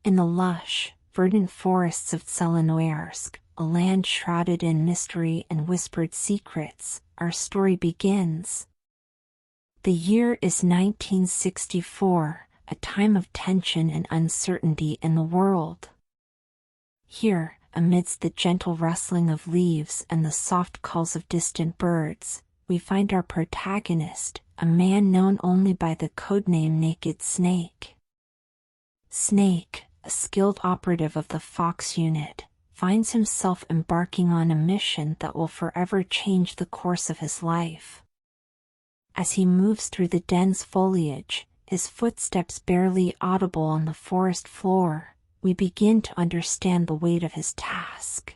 In the lush, verdant forests of Tselinoyarsk, a land shrouded in mystery and whispered secrets, our story begins. The year is 1964, a time of tension and uncertainty in the world. Here, amidst the gentle rustling of leaves and the soft calls of distant birds, we find our protagonist, a man known only by the codename Naked Snake. Snake, a skilled operative of the Fox unit, finds himself embarking on a mission that will forever change the course of his life. As he moves through the dense foliage, his footsteps barely audible on the forest floor, we begin to understand the weight of his task.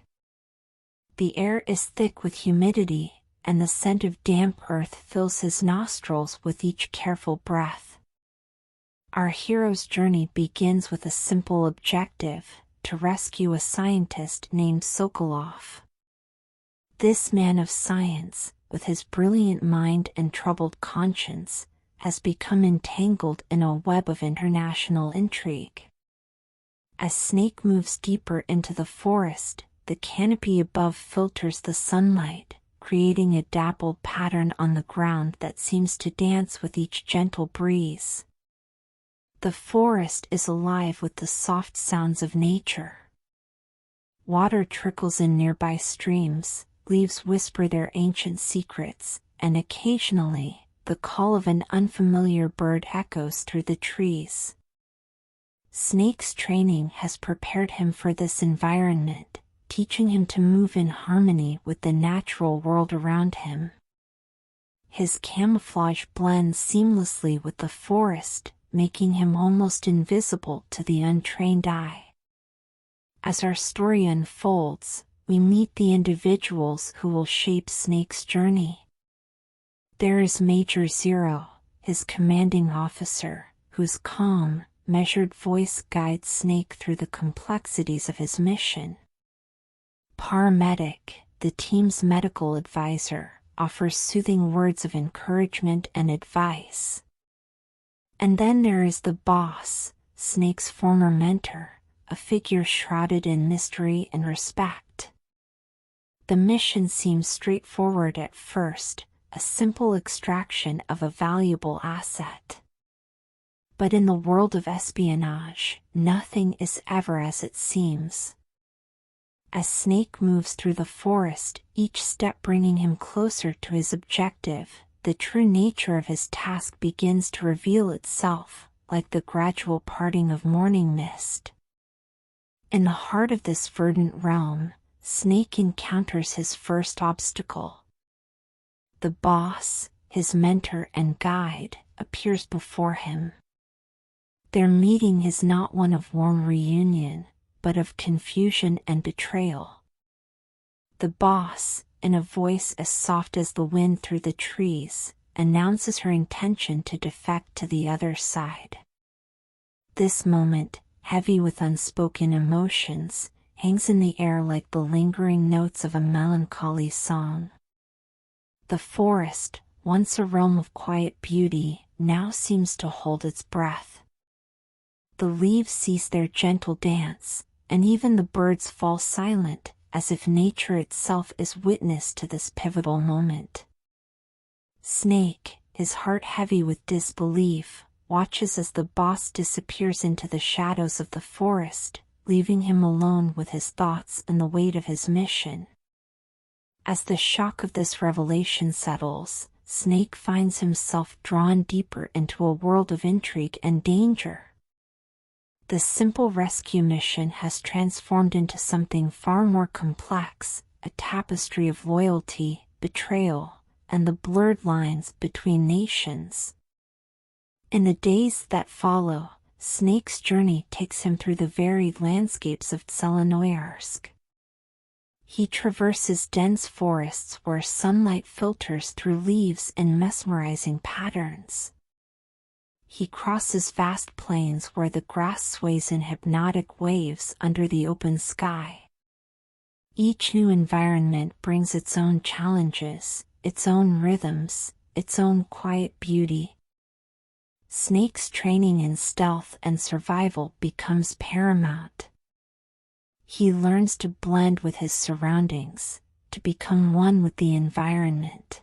The air is thick with humidity, and the scent of damp earth fills his nostrils with each careful breath. Our hero's journey begins with a simple objective: to rescue a scientist named Sokolov. This man of science, with his brilliant mind and troubled conscience, has become entangled in a web of international intrigue. As Snake moves deeper into the forest, the canopy above filters the sunlight, creating a dappled pattern on the ground that seems to dance with each gentle breeze. The forest is alive with the soft sounds of nature. Water trickles in nearby streams, leaves whisper their ancient secrets, and occasionally, the call of an unfamiliar bird echoes through the trees. Snake's training has prepared him for this environment, teaching him to move in harmony with the natural world around him. His camouflage blends seamlessly with the forest, making him almost invisible to the untrained eye. As our story unfolds, we meet the individuals who will shape Snake's journey. There is Major Zero, his commanding officer, whose calm, measured voice guides Snake through the complexities of his mission. Paramedic, the team's medical advisor, offers soothing words of encouragement and advice. And then there is the boss, Snake's former mentor, a figure shrouded in mystery and respect. The mission seems straightforward at first, a simple extraction of a valuable asset. But in the world of espionage, nothing is ever as it seems. As Snake moves through the forest, each step bringing him closer to his objective, the true nature of his task begins to reveal itself, like the gradual parting of morning mist. In the heart of this verdant realm, Snake encounters his first obstacle. The boss, his mentor and guide, appears before him. Their meeting is not one of warm reunion, but of confusion and betrayal. The boss, in a voice as soft as the wind through the trees, announces her intention to defect to the other side. This moment, heavy with unspoken emotions, hangs in the air like the lingering notes of a melancholy song. The forest, once a realm of quiet beauty, now seems to hold its breath. The leaves cease their gentle dance, and even the birds fall silent, as if nature itself is witness to this pivotal moment. Snake, his heart heavy with disbelief, watches as the boss disappears into the shadows of the forest, leaving him alone with his thoughts and the weight of his mission. As the shock of this revelation settles, Snake finds himself drawn deeper into a world of intrigue and danger. The simple rescue mission has transformed into something far more complex, a tapestry of loyalty, betrayal, and the blurred lines between nations. In the days that follow, Snake's journey takes him through the varied landscapes of Tselinoyarsk. He traverses dense forests where sunlight filters through leaves in mesmerizing patterns. He crosses vast plains where the grass sways in hypnotic waves under the open sky. Each new environment brings its own challenges, its own rhythms, its own quiet beauty. Snake's training in stealth and survival becomes paramount. He learns to blend with his surroundings, to become one with the environment.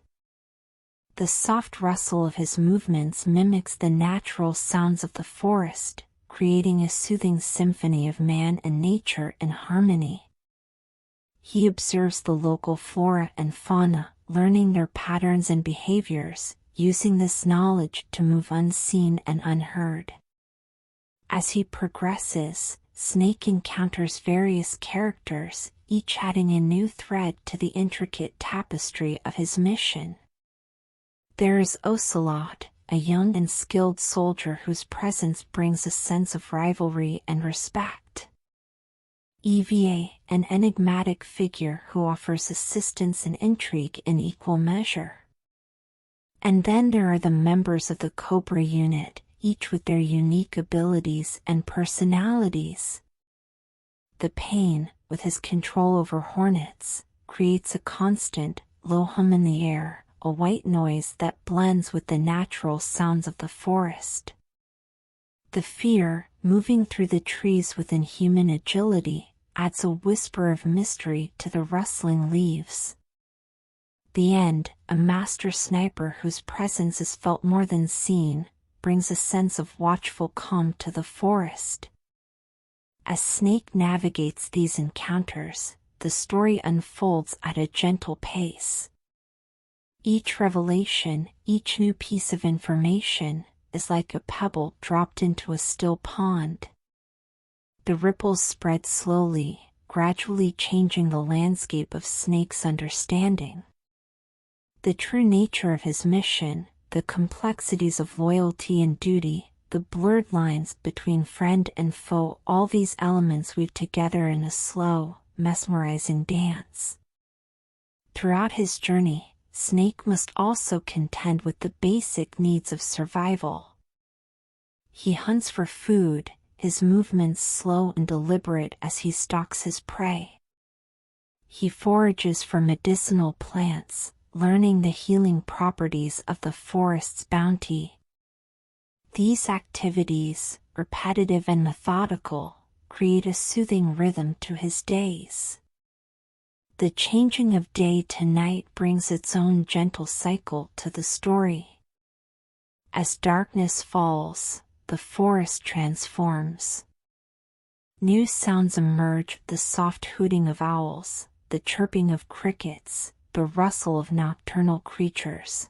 The soft rustle of his movements mimics the natural sounds of the forest, creating a soothing symphony of man and nature in harmony. He observes the local flora and fauna, learning their patterns and behaviors, using this knowledge to move unseen and unheard. As he progresses, Snake encounters various characters, each adding a new thread to the intricate tapestry of his mission. There is Ocelot, a young and skilled soldier whose presence brings a sense of rivalry and respect. EVA, an enigmatic figure who offers assistance and intrigue in equal measure. And then there are the members of the Cobra unit, each with their unique abilities and personalities. The Pain, with his control over hornets, creates a constant, low hum in the air, a white noise that blends with the natural sounds of the forest. The Fear, moving through the trees with inhuman agility, adds a whisper of mystery to the rustling leaves. The End, a master sniper whose presence is felt more than seen, brings a sense of watchful calm to the forest. As Snake navigates these encounters, the story unfolds at a gentle pace. Each revelation, each new piece of information, is like a pebble dropped into a still pond. The ripples spread slowly, gradually changing the landscape of Snake's understanding. The true nature of his mission, the complexities of loyalty and duty, the blurred lines between friend and foe, all these elements weave together in a slow, mesmerizing dance. Throughout his journey, Snake must also contend with the basic needs of survival. He hunts for food, his movements slow and deliberate as he stalks his prey. He forages for medicinal plants, learning the healing properties of the forest's bounty. These activities, repetitive and methodical, create a soothing rhythm to his days. The changing of day to night brings its own gentle cycle to the story. As darkness falls, the forest transforms. New sounds emerge, the soft hooting of owls, the chirping of crickets, the rustle of nocturnal creatures.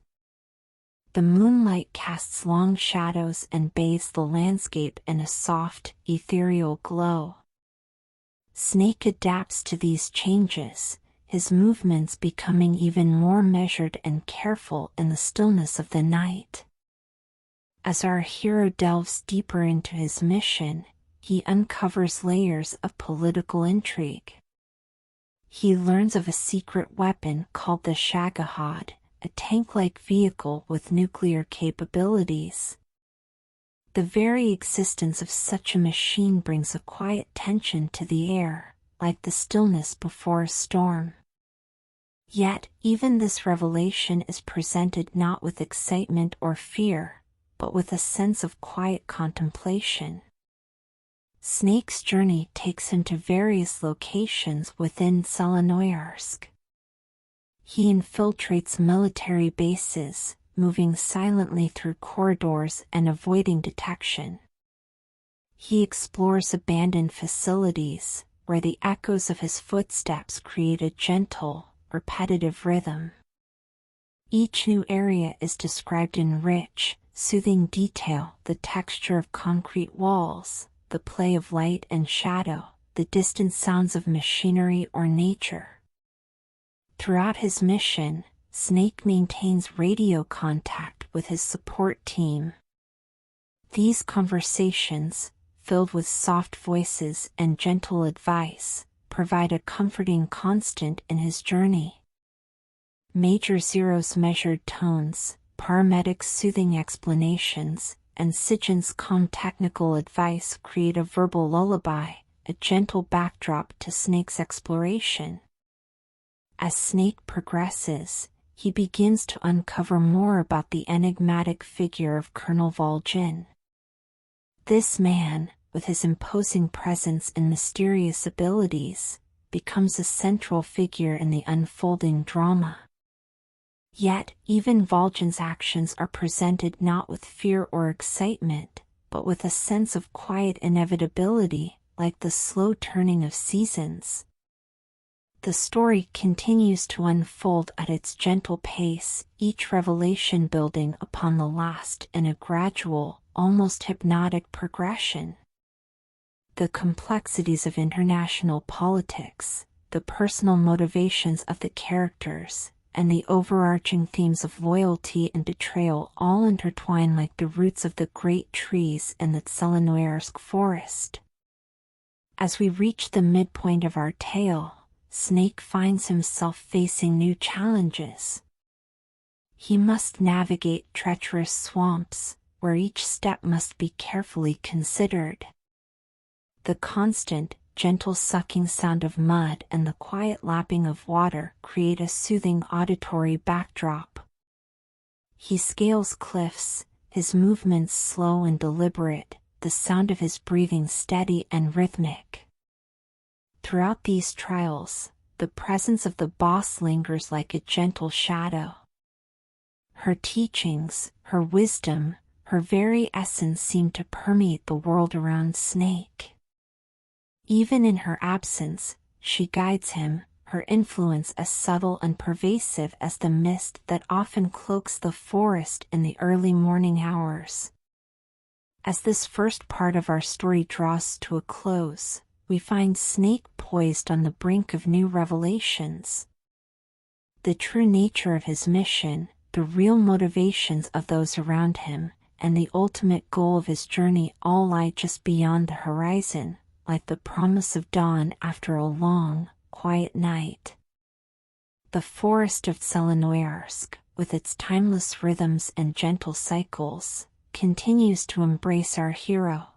The moonlight casts long shadows and bathes the landscape in a soft, ethereal glow. Snake adapts to these changes, his movements becoming even more measured and careful in the stillness of the night. As our hero delves deeper into his mission, he uncovers layers of political intrigue. He learns of a secret weapon called the Shagohod, a tank-like vehicle with nuclear capabilities. The very existence of such a machine brings a quiet tension to the air, like the stillness before a storm. Yet, even this revelation is presented not with excitement or fear, but with a sense of quiet contemplation. Snake's journey takes him to various locations within Tselinoyarsk. He infiltrates military bases, moving silently through corridors and avoiding detection. He explores abandoned facilities, where the echoes of his footsteps create a gentle, repetitive rhythm. Each new area is described in rich, soothing detail: the texture of concrete walls, the play of light and shadow, the distant sounds of machinery or nature. Throughout his mission, Snake maintains radio contact with his support team. These conversations, filled with soft voices and gentle advice, provide a comforting constant in his journey. Major Zero's measured tones, paramedics' soothing explanations, and Sijan's calm technical advice create a verbal lullaby, a gentle backdrop to Snake's exploration. As Snake progresses, he begins to uncover more about the enigmatic figure of Colonel Vol'jin. This man, with his imposing presence and mysterious abilities, becomes a central figure in the unfolding drama. Yet, even Vol'jin's actions are presented not with fear or excitement, but with a sense of quiet inevitability, like the slow turning of seasons. The story continues to unfold at its gentle pace, each revelation building upon the last in a gradual, almost hypnotic progression. The complexities of international politics, the personal motivations of the characters, and the overarching themes of loyalty and betrayal all intertwine like the roots of the great trees in the Tselinoyarsk forest. As we reach the midpoint of our tale, Snake finds himself facing new challenges. He must navigate treacherous swamps, where each step must be carefully considered. The constant, gentle sucking sound of mud and the quiet lapping of water create a soothing auditory backdrop. He scales cliffs, his movements slow and deliberate, the sound of his breathing steady and rhythmic. Throughout these trials, the presence of the boss lingers like a gentle shadow. Her teachings, her wisdom, her very essence seem to permeate the world around Snake. Even in her absence, she guides him, her influence as subtle and pervasive as the mist that often cloaks the forest in the early morning hours. As this first part of our story draws to a close, we find Snake poised on the brink of new revelations. The true nature of his mission, the real motivations of those around him, and the ultimate goal of his journey all lie just beyond the horizon, like the promise of dawn after a long, quiet night. The forest of Tselinoyarsk, with its timeless rhythms and gentle cycles, continues to embrace our hero.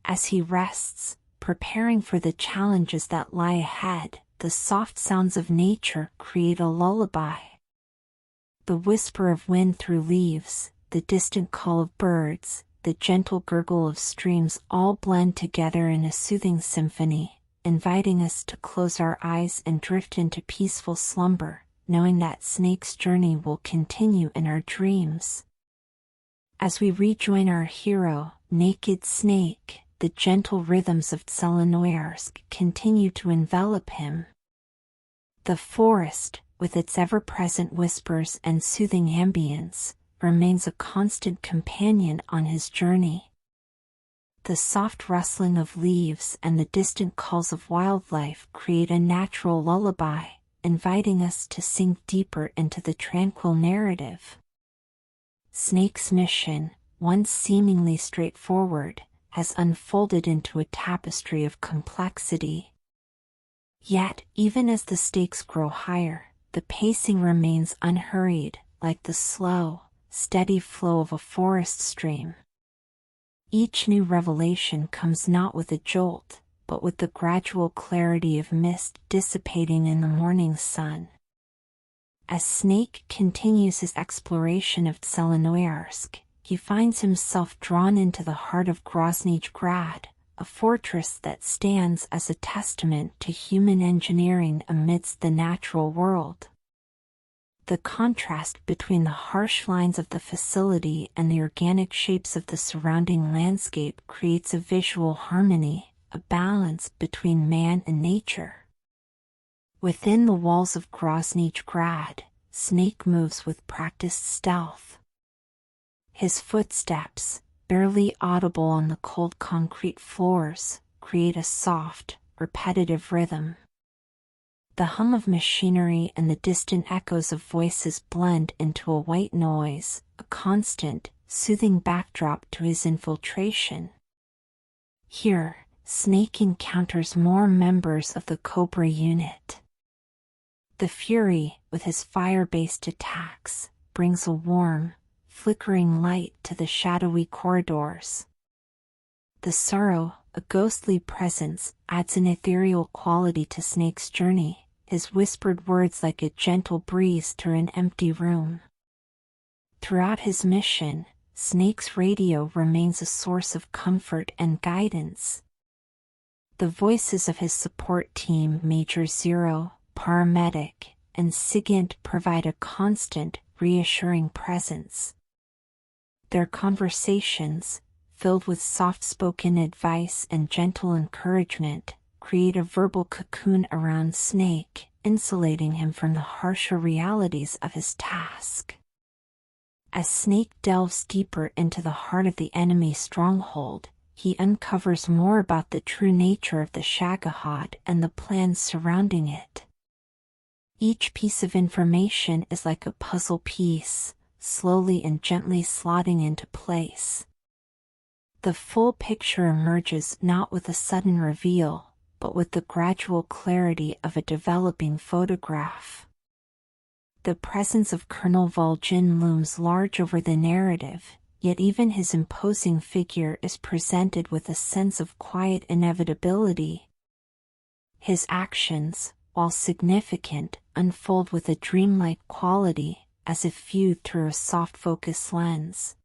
As he rests, preparing for the challenges that lie ahead, the soft sounds of nature create a lullaby. The whisper of wind through leaves, the distant call of birds, the gentle gurgle of streams all blend together in a soothing symphony, inviting us to close our eyes and drift into peaceful slumber, knowing that Snake's journey will continue in our dreams. As we rejoin our hero, Naked Snake, the gentle rhythms of Tselinoyarsk continue to envelop him. The forest, with its ever-present whispers and soothing ambience, remains a constant companion on his journey. The soft rustling of leaves and the distant calls of wildlife create a natural lullaby, inviting us to sink deeper into the tranquil narrative. Snake's mission, once seemingly straightforward, has unfolded into a tapestry of complexity. Yet, even as the stakes grow higher, the pacing remains unhurried, like the slow, steady flow of a forest stream. Each new revelation comes not with a jolt, but with the gradual clarity of mist dissipating in the morning sun. As Snake continues his exploration of Tselinoyarsk, he finds himself drawn into the heart of Groznyj Grad, a fortress that stands as a testament to human engineering amidst the natural world. The contrast between the harsh lines of the facility and the organic shapes of the surrounding landscape creates a visual harmony, a balance between man and nature. Within the walls of Groznyj Grad, Snake moves with practiced stealth. His footsteps, barely audible on the cold concrete floors, create a soft, repetitive rhythm. The hum of machinery and the distant echoes of voices blend into a white noise, a constant, soothing backdrop to his infiltration. Here, Snake encounters more members of the Cobra unit. The Fury, with his fire-based attacks, brings a warm, flickering light to the shadowy corridors. The Sorrow, a ghostly presence, adds an ethereal quality to Snake's journey, his whispered words like a gentle breeze through an empty room. Throughout his mission, Snake's radio remains a source of comfort and guidance. The voices of his support team, Major Zero, paramedic, and SIGINT, provide a constant, reassuring presence. Their conversations, filled with soft-spoken advice and gentle encouragement, create a verbal cocoon around Snake, insulating him from the harsher realities of his task. As Snake delves deeper into the heart of the enemy stronghold, he uncovers more about the true nature of the Shagohod and the plans surrounding it. Each piece of information is like a puzzle piece, slowly and gently slotting into place. The full picture emerges not with a sudden reveal, but with the gradual clarity of a developing photograph. The presence of Colonel Vol'jin looms large over the narrative, yet even his imposing figure is presented with a sense of quiet inevitability. His actions, while significant, unfold with a dreamlike quality, as if viewed through a soft focus lens.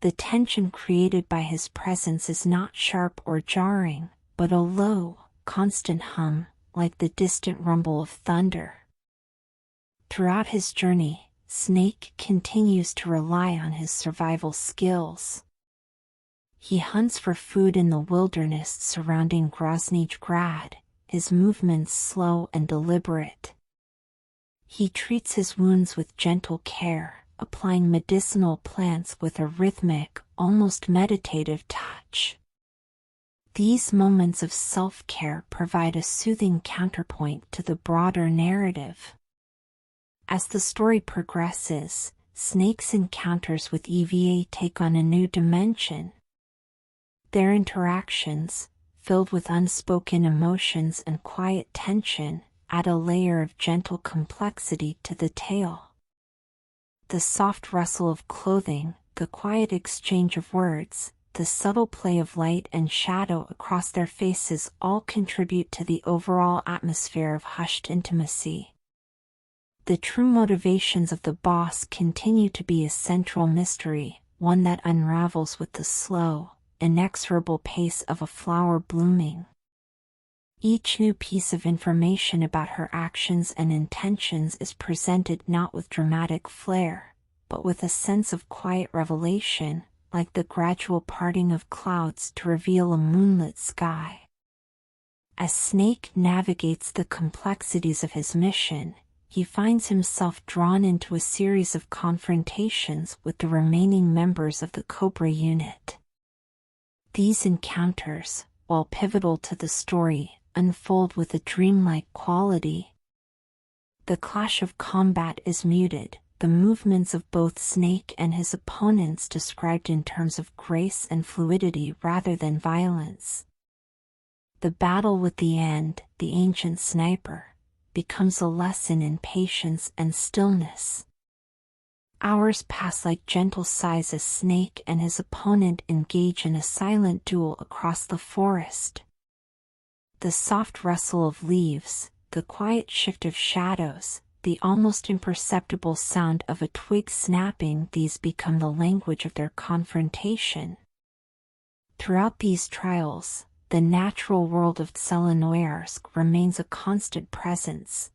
The tension created by his presence is not sharp or jarring, but a low, constant hum, like the distant rumble of thunder. Throughout his journey, Snake continues to rely on his survival skills. He hunts for food in the wilderness surrounding Groznyj Grad, his movements slow and deliberate. He treats his wounds with gentle care, applying medicinal plants with a rhythmic, almost meditative touch. These moments of self-care provide a soothing counterpoint to the broader narrative. As the story progresses, Snake's encounters with EVA take on a new dimension. Their interactions, filled with unspoken emotions and quiet tension, add a layer of gentle complexity to the tale. The soft rustle of clothing, the quiet exchange of words, the subtle play of light and shadow across their faces all contribute to the overall atmosphere of hushed intimacy. The true motivations of the boss continue to be a central mystery, one that unravels with the slow, inexorable pace of a flower blooming. Each new piece of information about her actions and intentions is presented not with dramatic flair, but with a sense of quiet revelation, like the gradual parting of clouds to reveal a moonlit sky. As Snake navigates the complexities of his mission, he finds himself drawn into a series of confrontations with the remaining members of the Cobra unit. These encounters, while pivotal to the story, unfold with a dreamlike quality. The clash of combat is muted, the movements of both Snake and his opponents described in terms of grace and fluidity rather than violence. The battle with the ancient sniper, becomes a lesson in patience and stillness. Hours pass like gentle sighs as Snake and his opponent engage in a silent duel across the forest. The soft rustle of leaves, the quiet shift of shadows, the almost imperceptible sound of a twig snapping, these become the language of their confrontation. Throughout these trials, the natural world of Tselinoyarsk remains a constant presence.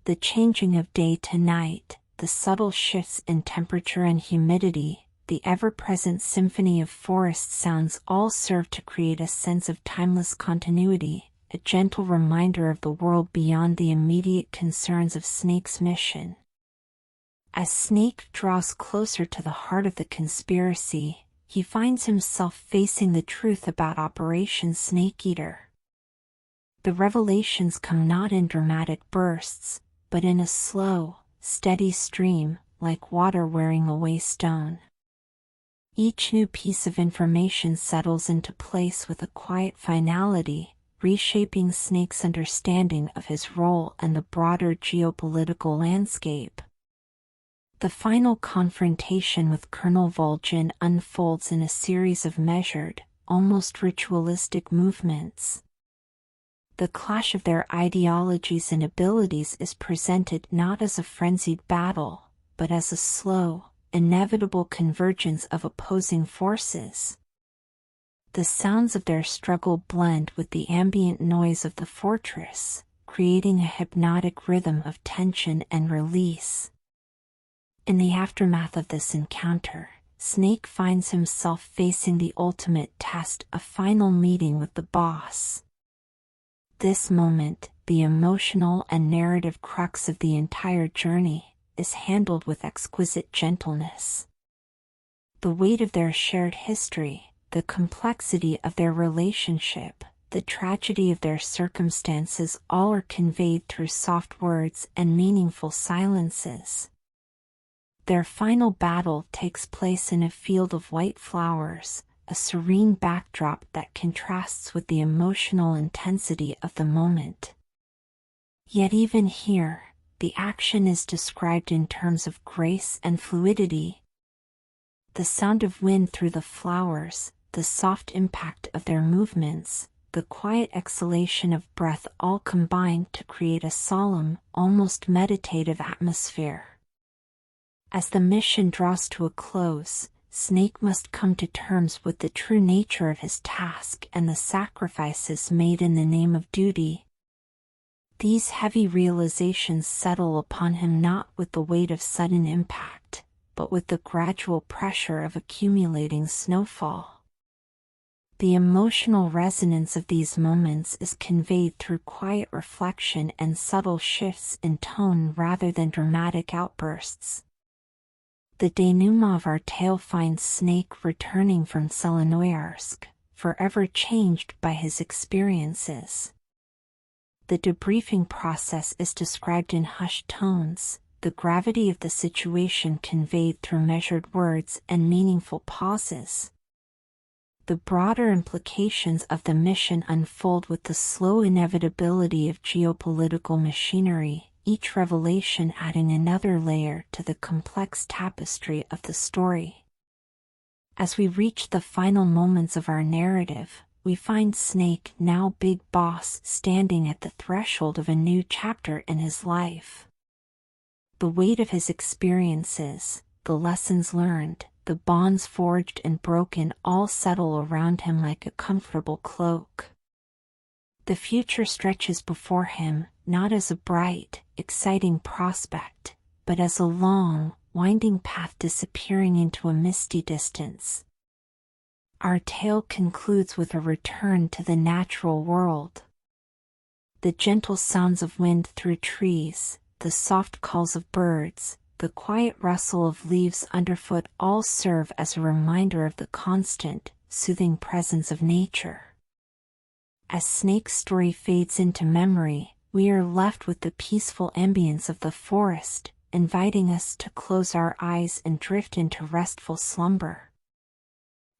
The changing of day to night, the subtle shifts in temperature and humidity, the ever-present symphony of forest sounds all serve to create a sense of timeless continuity, a gentle reminder of the world beyond the immediate concerns of Snake's mission. As Snake draws closer to the heart of the conspiracy, he finds himself facing the truth about Operation Snake Eater. The revelations come not in dramatic bursts, but in a slow, steady stream, like water wearing away stone. Each new piece of information settles into place with a quiet finality, reshaping Snake's understanding of his role and the broader geopolitical landscape. The final confrontation with Colonel Vol'jin unfolds in a series of measured, almost ritualistic movements. The clash of their ideologies and abilities is presented not as a frenzied battle, but as a slow, inevitable convergence of opposing forces. The sounds of their struggle blend with the ambient noise of the fortress, creating a hypnotic rhythm of tension and release. In the aftermath of this encounter, Snake finds himself facing the ultimate test, a final meeting with the boss. This moment, the emotional and narrative crux of the entire journey, is handled with exquisite gentleness. The weight of their shared history, the complexity of their relationship, the tragedy of their circumstances, all are conveyed through soft words and meaningful silences. Their final battle takes place in a field of white flowers, a serene backdrop that contrasts with the emotional intensity of the moment. Yet even here, the action is described in terms of grace and fluidity. The sound of wind through the flowers, the soft impact of their movements, the quiet exhalation of breath all combine to create a solemn, almost meditative atmosphere. As the mission draws to a close, Snake must come to terms with the true nature of his task and the sacrifices made in the name of duty. These heavy realizations settle upon him not with the weight of sudden impact, but with the gradual pressure of accumulating snowfall. The emotional resonance of these moments is conveyed through quiet reflection and subtle shifts in tone rather than dramatic outbursts. The denouement of our tale finds Snake returning from Tselinoyarsk, forever changed by his experiences. The debriefing process is described in hushed tones, the gravity of the situation conveyed through measured words and meaningful pauses. The broader implications of the mission unfold with the slow inevitability of geopolitical machinery, each revelation adding another layer to the complex tapestry of the story. As we reach the final moments of our narrative, we find Snake, now Big Boss, standing at the threshold of a new chapter in his life. The weight of his experiences, the lessons learned, the bonds forged and broken all settle around him like a comfortable cloak. The future stretches before him, not as a bright, exciting prospect, but as a long, winding path disappearing into a misty distance. Our tale concludes with a return to the natural world. The gentle sounds of wind through trees, the soft calls of birds, the quiet rustle of leaves underfoot all serve as a reminder of the constant, soothing presence of nature. As Snake's story fades into memory, we are left with the peaceful ambience of the forest, inviting us to close our eyes and drift into restful slumber.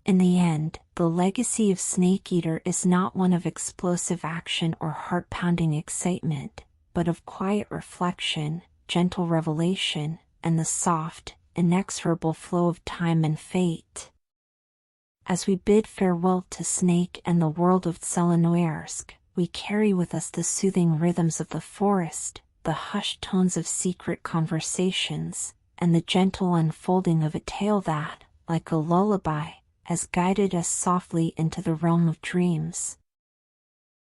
In the end, the legacy of Snake Eater is not one of explosive action or heart-pounding excitement, but of quiet reflection, gentle revelation, and the soft, inexorable flow of time and fate. As we bid farewell to Snake and the world of Tselinoyarsk, we carry with us the soothing rhythms of the forest, the hushed tones of secret conversations, and the gentle unfolding of a tale that, like a lullaby, has guided us softly into the realm of dreams.